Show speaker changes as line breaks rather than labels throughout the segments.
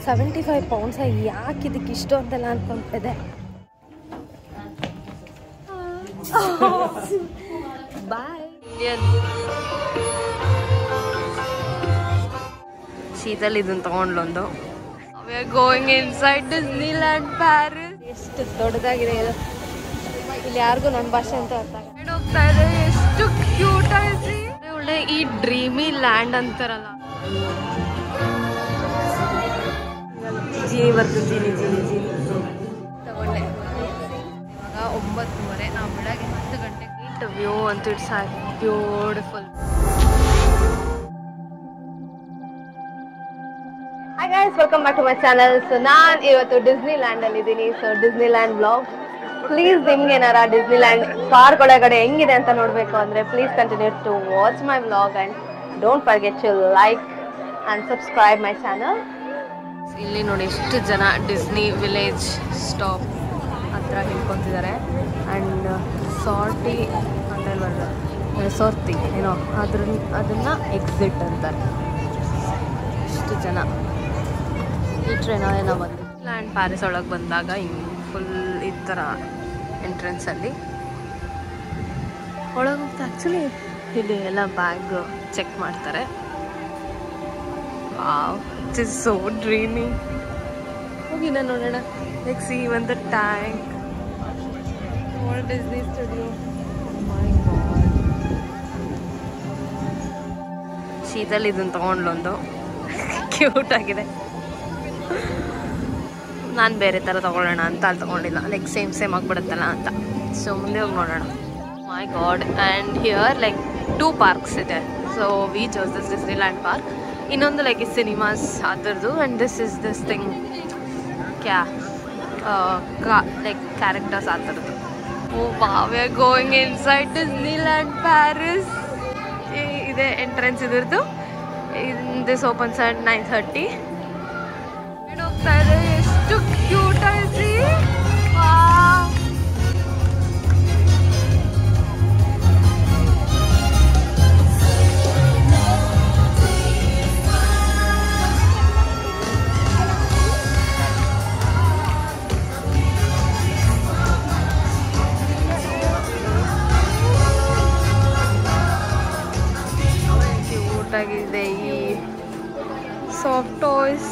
75 pounds ಯಾಕೆ ಇದಕ್ಕೆ ಇಷ್ಟು ಅಂತೆಲ್ಲ ಅನ್ಕೊಂತಿದ್ದೆ. ಬಾಯ್. ಶೀತಲ್ ಇದನ್ನ ತಗೊಂಡ್ಲೊಂದು. We are going inside Disneyland Paris. ಎಷ್ಟು ದೊಡ್ಡದಾಗಿದೆ ಇದು. ಇಲ್ಲಿ ಯಾರಿಗೂ ನಮ್ಮ ಭಾಷೆ ಅಂತ ಅರ್ಥ ಆಗಲ್ಲ. ಹೋಗ್ತಾ ಇದೆ, ಎಷ್ಟು ಕ್ಯೂಟ್ ಆಗಿದೆ. ಒಳ್ಳೆ ಈ ಡ್ರೀಮಿ ಲ್ಯಾಂಡ್ ಅಂತಾರಲ್ಲ. ಜೀನಿ ಬರ್ತೀನಿ ತಗೊಂಡೆ. ಇವಾಗ 9:30, ನಾವು ಬೆಳಗ್ಗೆ 10 ಗಂಟೆಗೆ. ವ್ಯೂ ಅಂತೂ it's beautiful. Hi guys, welcome back to my channel. So ನಾನು ಇವತ್ತು ಡಿಸ್ನಿಲ್ಯಾಂಡ್ ಅಲ್ಲಿ ಇದ್ದೀನಿ. So Disneyland blog. ಪ್ಲೀಸ್ ನಿಮ್ಗೆ ಏನಾರ ಡಿಸ್ನಿಲ್ಯಾಂಡ್ ಪಾರ್ಕ್ ಒಳಗಡೆ ಹೆಂಗಿದೆ ಅಂತ ನೋಡಬೇಕು ಅಂದರೆ please continue to watch my vlog and don't forget to like and subscribe my channel. ಇಲ್ಲಿ ನೋಡಿ ಎಷ್ಟು ಜನ ಡಿಸ್ನಿ ವಿಲೇಜ್ ಸ್ಟಾಪ್ ಹತ್ರ ನಿಂತ್ಕೊತಿದ್ದಾರೆ. ಆ್ಯಂಡ್ ಸಾರ್ಟಿ ಅಂತ ಸೋರ್ತಿ ಏನೋ ಅದನ್ನು ಎಕ್ಸಿಟ್ ಅಂತಾರೆ. ಎಷ್ಟು ಜನ ಈ ಟ್ರೈನಲ್ಲಿ ನಾವು ಬಂದು ಲ್ಯಾಂಡ್ ಪ್ಯಾರಿಸ್ ಒಳಗೆ ಬಂದಾಗ ಹಿಂಗೆ ಫುಲ್ ಈ ಥರ ಎಂಟ್ರೆನ್ಸಲ್ಲಿ ಒಳಗೆ ಹೋಗ್ತಾ ಆ್ಯಕ್ಚುಲಿ ಇಲ್ಲಿ ಎಲ್ಲ ಬ್ಯಾಗ್ ಚೆಕ್ ಮಾಡ್ತಾರೆ. Wow, it is so dreamy. ಹೋಗಿ ನಾನು ನೋಡೋಣ. ಲೈಕ್ ಸಿ ಒಂದು ಟ್ಯಾಂಕ್, ವಾಲ್ಟ್ ಡಿಸ್ನಿ ಸ್ಟುಡಿಯೋ. ಮೈ ಗಾಡ್. ಶೀತಲ್ ಇದನ್ನು ತೊಗೊಂಡ್ಲೊಂದು. ಕ್ಯೂಟ್ ಆಗಿದೆ. ನಾನು ಬೇರೆ ಥರ ತೊಗೊಳ್ಳೋಣ ಅಂತ ಅಲ್ಲಿ ತೊಗೊಂಡಿಲ್ಲ. ಲೈಕ್ ಸೇಮ್ ಆಗಿಬಿಡುತ್ತಲ್ಲ ಅಂತ. ಸೊ ಮುಂದೆ ಹೋಗಿ ನೋಡೋಣ. My God. And here like 2 parks ಇದೆ. So we chose this Disneyland park. ಇನ್ನೊಂದು ಲೈಕ್ ಈ ಸಿನಿಮಾಸ್ ಅದರದ್ದು. And this thing like characters ಆ ಥರದ್ದು. Oh wow, we are going inside Disneyland Paris. ಇದೆ ಎಂಟ್ರೆನ್ಸ್ ಇದ್ರದ್ದು. This opens at 9:30. ಹೋಗ್ತಾ ಇದೆ, ಎಷ್ಟು ಕ್ಯೂಟ್ ಆಯ್ತು. ಕ್ಯೂಟ್ ಆಗಿದೆ. ಈ soft toys.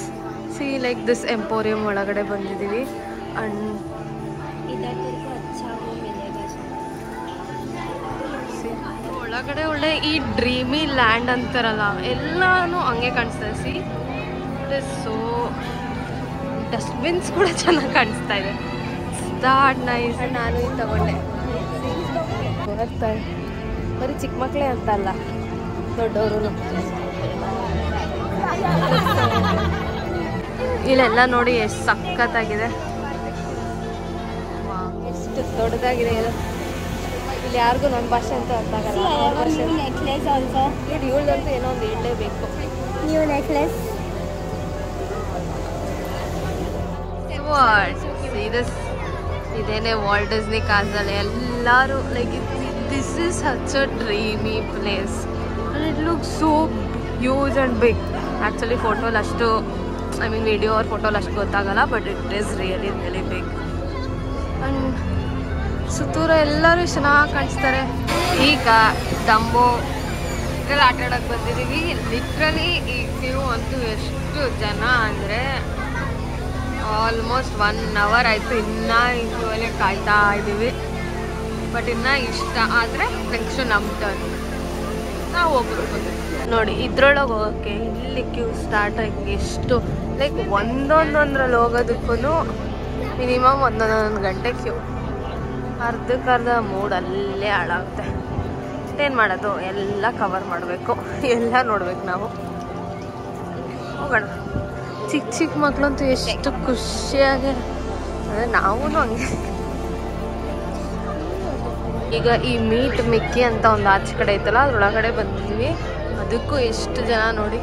See like this emporium ಒಳಗಡೆ ಬಂದಿದ್ದೀವಿ. ಅಂಡ್ ಒಳಗಡೆ ಒಳ್ಳೆ ಈ ಡ್ರೀಮಿ ಲ್ಯಾಂಡ್ ಅಂತಾರಲ್ಲ ಎಲ್ಲಾನು ಹಂಗೆ ಕಾಣಿಸ್ತಾ ಇದೆ. C it is so dustbins ಕೂಡ ಚೆನ್ನಾಗಿ ಕಾಣಿಸ್ತಾ ಇದೆ. That nice. ನಾನು ಇದು ತಗೊಂಡೆ. ಬರ್ತಾರೆ ಬರೀ ಚಿಕ್ಕ ಮಕ್ಕಳೇ ಅಂತ ಅಲ್ಲ, ದೊಡ್ಡವರು. ಇಲ್ಲೆಲ್ಲ ನೋಡಿ ಎಷ್ಟು ಸಖತ್ತಾಗಿದೆ. ಎಷ್ಟು ದೊಡ್ಡದಾಗಿದೆ ಇದು. ಇಲ್ಲಿ ಯಾರಿಗೂ ನಮ್ಮ ಭಾಷೆ ಅಂತ ಅರ್ಥ ಆಗಲ್ಲ. ಇವಳಂತೂ ಏನೋ ಒಂದು ಇಡಲೇಬೇಕು. New necklace. ಇದೇನೆ ವಾಲ್ಟ್ ಡಿಸ್ನಿ ಕ್ಯಾಸಲ್. ಎಲ್ಲರೂ like this is such a dreamy place. And it looks so huge and big. Actually ಫೋಟೋಲಿ ಅಷ್ಟು ವಿಡಿಯೋ ಅವ್ರ ಫೋಟೋಲಿ ಅಷ್ಟು ಗೊತ್ತಾಗಲ್ಲ. But it is really big. And ಸುತ್ತೂರ ಎಲ್ಲರೂ ಚೆನ್ನಾಗಿ ಕಾಣಿಸ್ತಾರೆ. ಈಗ ಡಂಬೋ ಎಲ್ಲ ಆಟ ಆಡೋಕ್ಕೆ ಬಂದಿದ್ದೀವಿ. ಲಿಟ್ರಲಿ ಈ ವ್ಯೂ ಅಂತೂ ಎಷ್ಟು ಜನ ಅಂದರೆ ಆಲ್ಮೋಸ್ಟ್ 1 hour ಆಯಿತು. ಇನ್ನೂ ಇದುವಲ್ಲೇ ಕಾಯ್ತಾ ಇದ್ದೀವಿ. ಬಟ್ ಇನ್ನೂ ಇಷ್ಟ ಆದರೆ ನೆಕ್ಸ್ಟ್ ನಮ್ಮ ಟರ್ನ್ ನಾವು ಹೋಗ್ಬಿಡ್ಬೋದು. ನೋಡಿ ಇದ್ರೊಳಗೆ ಹೋಗೋಕ್ಕೆ ಇಲ್ಲಿ ಕ್ಯೂ ಸ್ಟಾರ್ಟ್ ಆಗಿ ಎಷ್ಟು ಲೈಕ್ ಒಂದೊಂದೊಂದ್ರಲ್ಲಿ ಹೋಗೋದಕ್ಕೂ ಮಿನಿಮಮ್ 1 ಗಂಟೆ ಕ್ಯೂ. ಅರ್ಧಕ್ಕರ್ಧ ಮೂಡ್ ಅಲ್ಲೇ ಹಾಳಾಗುತ್ತೆ. ಏನು ಮಾಡೋದು, ಎಲ್ಲ ಕವರ್ ಮಾಡಬೇಕು, ಎಲ್ಲ ನೋಡ್ಬೇಕು ನಾವು. ಹೋಗೋಣ. ಚಿಕ್ಕ ಮಕ್ಕಳಂತೂ ಎಷ್ಟು ಖುಷಿಯಾಗಿ, ಅಂದರೆ ನಾವೂ ಹಂಗೆ. ಈಗ ಈ ಮೀಟ್ ಮಿಕ್ಕಿ ಅಂತ ಒಂದು ಆಚೆ ಕಡೆ ಐತಲ್ಲ ಅದ್ರೊಳಗಡೆ ಬಂದಿದ್ದೀವಿ. ಅದಕ್ಕೂ ಎಷ್ಟು ಜನ ನೋಡಿ.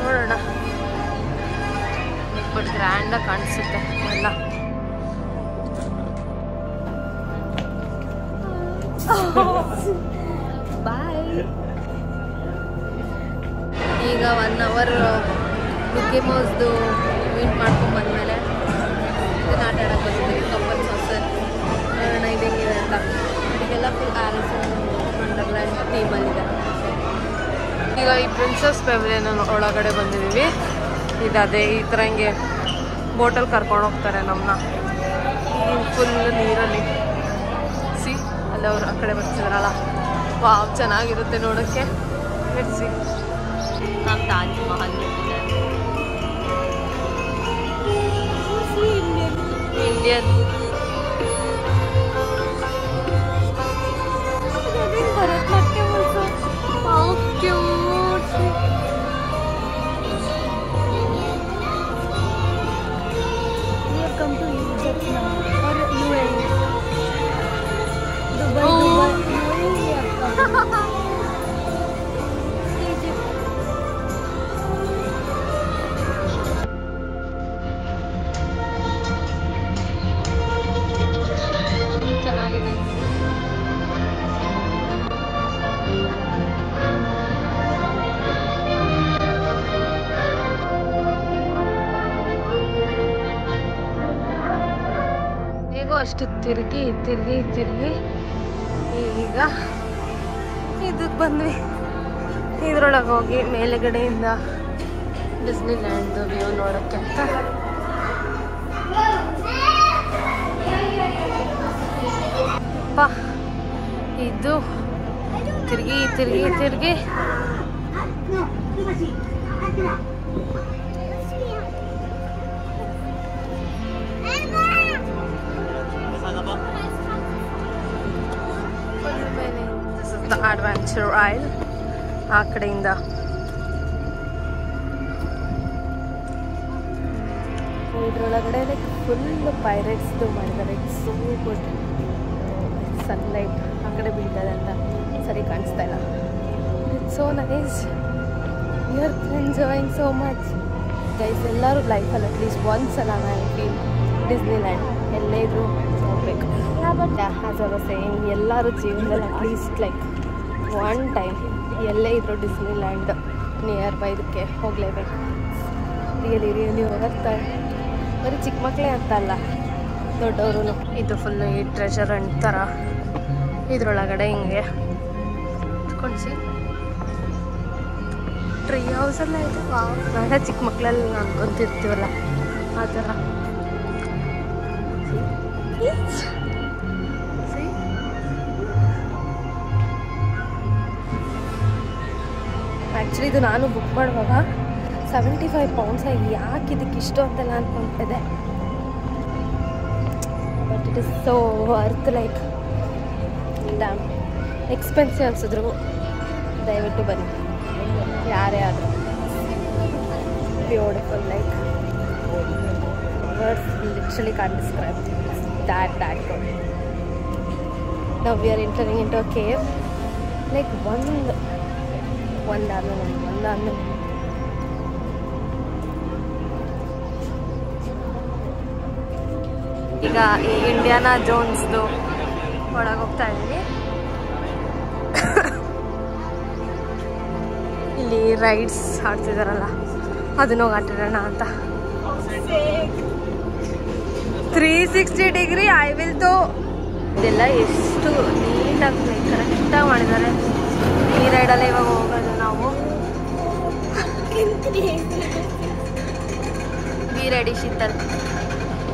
ನೋಡೋಣ. ಬಟ್ ಗ್ರ್ಯಾಂಡಾಗಿ ಕಾಣಿಸುತ್ತೆ ಎಲ್ಲ. ಬಾಯ್. ಈಗ 1 hour ಮಿಕ್ಕಿ ಮೌಸ್ದು ಮೀಟ್ ಮಾಡ್ಕೊಂಡು ಬಂದಮೇಲೆ ಇದನ್ನು ಆಟ ಆಡೋಕ್ಕೆ ಬಂದಿದ್ದೀವಿ ಕಪ್ಪಲ್ ಸಾಸರ್. ನೋಡೋಣ ಇದು ಹೆಂಗಿದೆ ಅಂತ. ಇದಕ್ಕೆಲ್ಲ ಫುಲ್ ಆರಿಸ್ ವಂಡರ್ಲ್ಯಾಂಡ್ ಥೀಮಲ್ಲಿದೆ. ಈಗ ಈ ಪ್ರಿನ್ಸಸ್ ಪೆವಿಲಿಯನ್ ಒಳಗಡೆ ಬಂದಿದ್ದೀವಿ. ಇದೇ ಈ ಥರ ಹಿಂಗೆ ಬೋಟಲ್ಲಿ ಕರ್ಕೊಂಡು ಹೋಗ್ತಾರೆ ನಮ್ಮನ್ನ. ಫುಲ್ ನೀರಲ್ಲಿ ಸಿ ಅಲ್ಲಿ ಅವರು ಆ ಕಡೆ ಬರ್ತಿದ್ರಲ್ಲ, ವಾವ್ ಚೆನ್ನಾಗಿರುತ್ತೆ ನೋಡೋಕ್ಕೆ. ಸಿ ನಮ್ಮ Taj Mahal Indian Bharatanatyam cute.
Welcome to Egypt now or UAE. Dubai, Dubai, UAE. Egypt.
ಚೆನ್ನಾಗಿದೆ. ಅಷ್ಟು ತಿರುಗಿ ತಿರುಗಿ ತಿರುಗಿ ಈಗ ಇದಕ್ಕೆ ಬಂದ್ವಿ. ಇದ್ರೊಳಗೆ ಹೋಗಿ ಮೇಲೆಗಡೆಯಿಂದ ಡಿಸ್ನಿಲ್ಯಾಂಡ್ ವ್ಯೂ ನೋಡೋಕ್ಕೆ ಅಂತ. ಅಪ್ಪ ಇದು ತಿರುಗಿ ತಿರುಗಿ ತಿರುಗಿ ಅಡ್ವೆಂಚರ್ ಐಲ್ ಆ ಕಡೆಯಿಂದ ಇದ್ರೊಳಗಡೆ ಲೈಕ್ ಫುಲ್ ಪೈರೇಟ್ಸ್ದು ಮಾಡಿದ್ದಾರೆ. It's so good. ಸನ್ಲೈಟ್ ಆ ಕಡೆ ಬೀಳ್ತದೆ ಅಂತ ಸರಿ ಕಾಣಿಸ್ತಾ ಇಲ್ಲ. It's so nice. You are enjoying so much guys. ಎಲ್ಲರೂ ಲೈಫಲ್ಲಿ ಅಟ್ಲೀಸ್ಟ್ ಒಂದ್ಸಲ ನಾನು ಫೀಲ್ ಡಿಸ್ನಿಲ್ಯಾಂಡ್ ಎಲ್ಲೇ ಇದ್ರೂ ಹೋಗ್ಬೇಕು. But as I was saying ಎಲ್ಲರೂ ಜೀವನದಲ್ಲಿ ಅಟ್ಲೀಸ್ಟ್ ಲೈಕ್ ಒನ್ ಟೈಮ್ ಎಲ್ಲೇ ಇದ್ರೂ ಡಿಸ್ನಿಲ್ಯಾಂಡ್ ನಿಯರ್ ಬೈ ಇದಕ್ಕೆ ಹೋಗಲೇಬೇಕು. ರಿಯಲಿ ಹೋಗ್ತಾರೆ. ಬರೀ ಚಿಕ್ಕ ಮಕ್ಕಳೇ ಅಂತ ಅಲ್ಲ, ದೊಡ್ಡವರು. ಇದು ಫುಲ್ಲು ಈ ಟ್ರೆಷರ್ ಹಂಟ್ ಥರ ಇದ್ರೊಳಗಡೆ ಹಿಂಗೆ ಕೊಂಡ್ಸಿ ಟ್ರೀ ಹೌಸೆಲ್ಲ ಇದೆ. ನಾಳೆ ಚಿಕ್ಕ ಮಕ್ಕಳಲ್ಲಿ ಅನ್ಕೊಂತಿರ್ತೀವಲ್ಲ ಆ ಥರ. ಆ್ಯಕ್ಚುಲಿ ಇದು ನಾನು ಬುಕ್ ಮಾಡುವಾಗ 75 ಪೌಂಡ್ಸ್ ಯಾಕೆ ಇದಕ್ಕೆ ಇಷ್ಟು ಅಂತೆಲ್ಲ ಅಂದ್ಕೊತಿದ್ದೆ. But it is so worth. Like damn expensive ಅನಿಸಿದ್ರು ದಯವಿಟ್ಟು ಬನ್ನಿ ಯಾರೇ ಆದರೂ. Beautiful. Like words literally can't describe that good. Now we are entering into a cave. Like ಒಂದಾದ್ಮೇಲೆ ಈಗ ಈ ಇಂಡಿಯಾನಾ ಜೋನ್ಸ್ದು ಒಳಗೆ ಹೋಗ್ತಾ ಇದ್ದೀವಿ. ಇಲ್ಲಿ ರೈಡ್ಸ್ ಆಡ್ತಿದಾರಲ್ಲ ಅದನ್ನ ಹೋಗಿ ಆಟಾಡೋಣ ಅಂತ. 360 ಡಿಗ್ರಿ ಐ ವಿಲ್ ತೋ. ಇದೆಲ್ಲ ಎಷ್ಟು ನೀಟಾಗಿ ಕರೆಕ್ಟಾಗಿ ಮಾಡಿದ್ದಾರೆ. ಈ ರೈಡಲ್ಲೇ ಇವಾಗ ಹೋಗೋದು ನಾವು. Be ready Sheetal,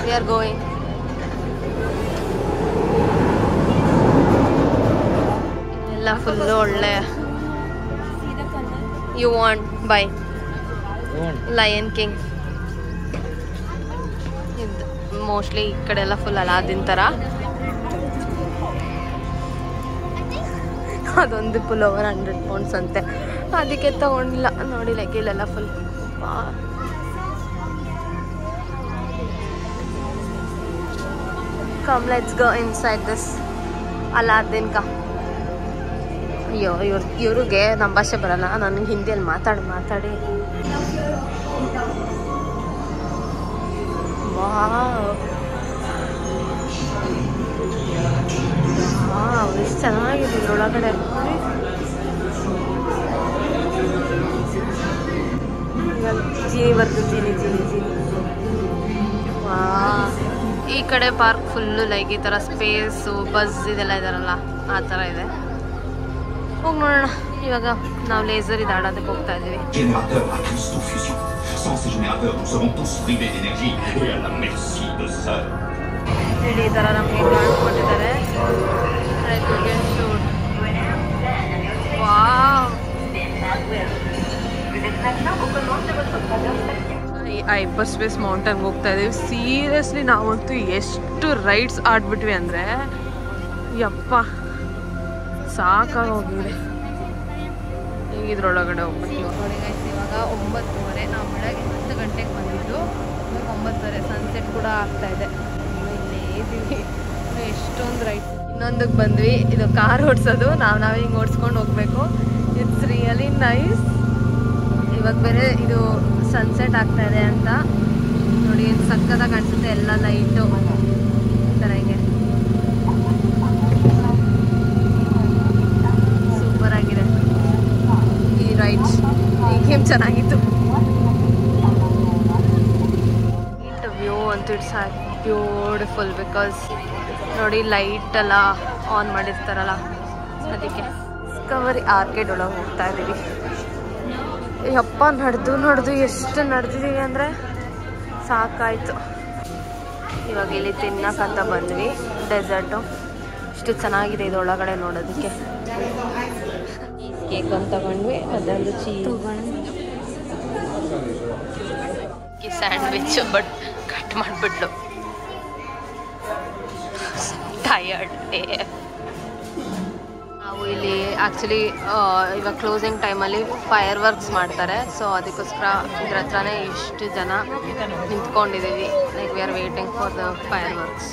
we are going. ಎಲ್ಲ ಫುಲ್ಲು ಒಳ್ಳೆ. You want by Lion King. ಇದು ಮೋಸ್ಟ್ಲಿ ಈ ಕಡೆ ಎಲ್ಲ ಫುಲ್ ಅಲಾದಿನ್ ಥರ. ಅದೊಂದು ಫುಲ್ ಓವರ್ 100 ಪೌಂಡ್ಸ್ ಅಂತೆ. ಅದಕ್ಕೆ ತಗೊಂಡಿಲ್ಲ ನೋಡಿ. ಲೈಕ್ ಇಲ್ಲೆಲ್ಲ full come let's go inside this Aladdin ಕಾ. ಅಯ್ಯೋ ಇವ್ರಿಗೆ ನಮ್ಮ ಭಾಷೆ ಬರಲ್ಲ. ನನಗೆ ಹಿಂದಿಯಲ್ಲಿ ಮಾತಾಡಿ ಎಷ್ಟು ಚೆನ್ನಾಗಿದೆ ಇದ್ರೊಳಗಡೆ. ಜೀವರ್ ಈ ಕಡೆ ಪಾರ್ಕ್ ಫುಲ್ಲು ಲೈಕ್ ಈ ಥರ ಸ್ಪೇಸು ಬಸ್ ಇದೆಲ್ಲ ಇದಾರಲ್ಲ ಆ ಥರ ಇದೆ. ಹೋಗಿ ನೋಡೋಣ. ಇವಾಗ ನಾವು ಲೇಸರ್ ಇದು ಆಡೋದಕ್ಕೆ ಹೋಗ್ತಾ ಇದ್ದೀವಿ.
Générateur à cristaux fusion. Sans ces générateurs, nous serons tous privés d'énergie et à la merci de ça.
ಇಲ್ಲಿ ಈ ಥರ ನಮಗೆ ಕಾಣಿಸ್ಕೊಂಡಿದ್ದಾರೆ. ವಾವ್, ಈ ಹೈಪರ್ ಸ್ಪೇಸ್ ಮೌಂಟನ್ಗೆ ಹೋಗ್ತಾ ಇದೀವಿ. ಸೀರಿಯಸ್ಲಿ ನಾವಂತೂ ಎಷ್ಟು ರೈಡ್ಸ್ ಆಡ್ಬಿಟ್ವಿ ಅಂದರೆ ಯಪ್ಪ ಸಾಕಾಗೋಗಿದೆ. ಈಗ ಇದ್ರೊಳಗಡೆ ಹೋಗ್ಬೇಕು. ನೋಡಿ ಗೈಸ್, ಇವಾಗ 9:30. ನಾವು ಬೆಳಗ್ಗೆ 10 ಗಂಟೆಗೆ ಬಂದಿದ್ದು, ಇವಾಗ 9:30. ಸನ್ಸೆಟ್ ಕೂಡ ಆಗ್ತಾ ಇದೆ. ಇಲ್ಲೇ ಇದ್ದೀವಿ. ಎಷ್ಟೊಂದು ರೈಡ್ಸ್. ಇನ್ನೊಂದಕ್ಕೆ ಬಂದ್ವಿ. ಇದು ಕಾರ್ ಓಡಿಸೋದು. ನಾವು ಹಿಂಗೆ ಓಡಿಸ್ಕೊಂಡು ಹೋಗ್ಬೇಕು. It's really nice. ಇವಾಗ ಬೇರೆ ಇದು ಸನ್ಸೆಟ್ ಆಗ್ತಾ ಇದೆ ಅಂತ ನೋಡಿ, ಏನು ಸಕ್ಕತ್ತಾಗಿ ಕಾಣಿಸುತ್ತೆ. ಎಲ್ಲ ಲೈಟು ಈ ಥರ ಹಿಂಗೆ ಸೂಪರ್ ಆಗಿದೆ ಈ ರೈಡ್ಸ್. ಈ ಗೇಮ್ ಚೆನ್ನಾಗಿತ್ತು. ಇಟ್ ವ್ಯೂ ಅಂತೂ ಇಟ್ಸ್ ಬ್ಯೂಟಿಫುಲ್. ಬಿಕಾಸ್ ನೋಡಿ ಲೈಟ್ ಎಲ್ಲ ಆನ್ ಮಾಡಿರ್ತಾರಲ್ಲ, ಅದಕ್ಕೆ ಡಿಸ್ಕವರಿ ಆರ್ಕೇಡ್ ಒಳಗೆ ಹೋಗ್ತಾ ಇದ್ದೀವಿ. ಯಪ್ಪ ನಡೆದು ಎಷ್ಟು ನಡೆದಿದ್ದೀವಿ ಅಂದರೆ ಸಾಕಾಯಿತು. ಇವಾಗ ಇಲ್ಲಿ ತಿನ್ನಕ್ಕಂತ ಬಂದ್ವಿ. ಡೆಸರ್ಟು ಇಷ್ಟು ಚೆನ್ನಾಗಿದೆ ಇದು ಒಳಗಡೆ ನೋಡೋದಕ್ಕೆ. ಕೇಕ್ ಒಂದು ತಗೊಂಡ್ವಿ, ಅದೊಂದು ಚೀಸ್ ಸ್ಯಾಂಡ್ವಿಚ್, ಬಟ್ ಕಟ್ ಮಾಡಿಬಿಟ್ಲು. Tired day. ನಾವು ಇಲ್ಲಿ ಆ್ಯಕ್ಚುಲಿ ಇವಾಗ ಕ್ಲೋಸಿಂಗ್ ಟೈಮಲ್ಲಿ ಫೈರ್ ವರ್ಕ್ಸ್ ಮಾಡ್ತಾರೆ. ಸೊ ಅದಕ್ಕೋಸ್ಕರ ಇದ್ರ ಹತ್ರನೇ ಇಷ್ಟು ಜನ ನಿಂತ್ಕೊಂಡಿದ್ದೀವಿ. Like we are waiting for the fireworks.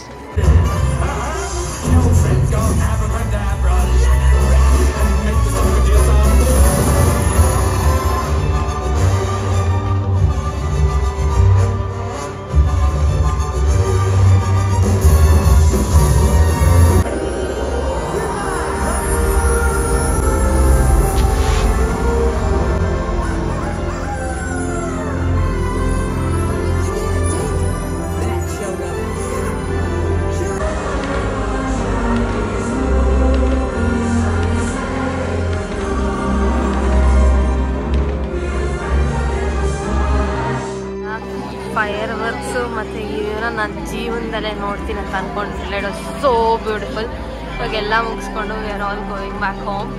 Fireworks ಮತ್ತು ಇದನ್ನ ನನ್ನ ಜೀವನದಲ್ಲೇ ನೋಡ್ತೀನಿ ಅಂತ ಅಂದ್ಕೊಂಡಿಲ್ಲ. So beautiful. ಇವಾಗ ಎಲ್ಲ ಮುಗಿಸ್ಕೊಂಡು we are all going back home.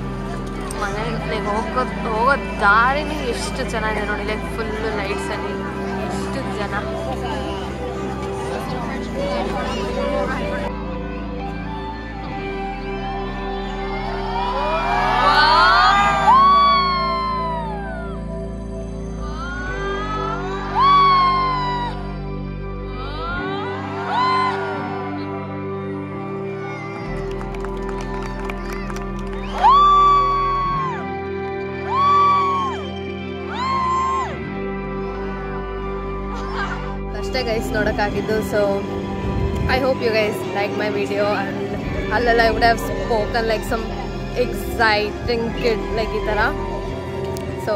ಮನೆಗೆ ಹೋಗೋ ದಾರಿನೂ ಎಷ್ಟು ಚೆನ್ನಾಗಿದೆ ನೋಡಿ. ಲೈಕ್ ಫುಲ್ಲು ಲೈಟ್ಸಲ್ಲಿ ಎಷ್ಟು ಜನ. ಅಷ್ಟೇ ಗೈಸ್ ನೋಡೋಕ್ಕಾಗಿದ್ದು. So I hope you guys like my video. And ಅಲ್ಲೆಲ್ಲ I would have spoken like some exciting kid like ಈ ಥರ. So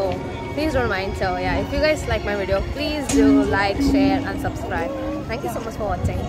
please don't mind. So yeah, if you guys like my video, please do like, share and subscribe. Thank you so much for watching.